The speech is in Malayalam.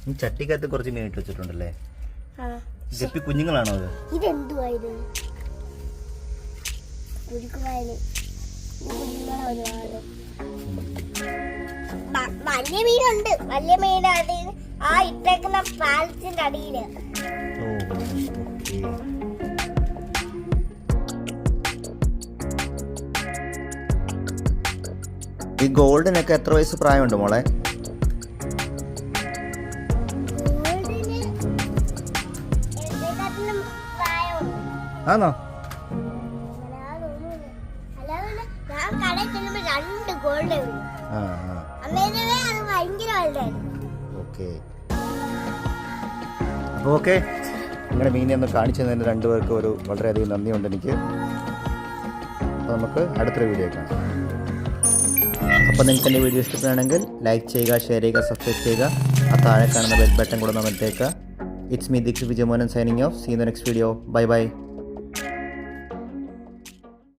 ഈ ചട്ടിക്കകത്ത് കുറച്ച് മീൻ ഇട്ട് വെച്ചിട്ടുണ്ടല്ലേ? ഗപ്പി കുഞ്ഞുങ്ങളാണോ അത്? ഇതെന്തുവാ ഇത്? വലിയ മീനുണ്ട്. വലിയ മീൻ അത് ആ ഇട്ടേക്കുന്ന പാലത്തിന്റെ അടിയില്. ഈ ഗോൾഡിനൊക്കെ എത്ര വയസ്സ് പ്രായമുണ്ട് മോളെ? ആണോ? അപ്പോൾ ഓക്കെ, നിങ്ങളുടെ മീനെ ഒന്ന് കാണിച്ചു തന്നതിന് രണ്ടുപേർക്കും വളരെയധികം നന്ദിയുണ്ട് എനിക്ക്. അപ്പോൾ നമുക്ക് അടുത്തൊരു വീഡിയോ കാണാം. അപ്പോൾ നിങ്ങൾക്ക് എൻ്റെ വീഡിയോ ഇഷ്ടപ്പെടുകയാണെങ്കിൽ ലൈക്ക് ചെയ്യുക, ഷെയർ ചെയ്യുക, സബ്സ്ക്രൈബ് ചെയ്യുക. ആ താഴെ കാണുന്ന ബെൽ ബട്ടൺ കൂടെ അമർത്തേക്കുക. It's me Deeksha Vijayamohan signing off. See in the next video. Bye by.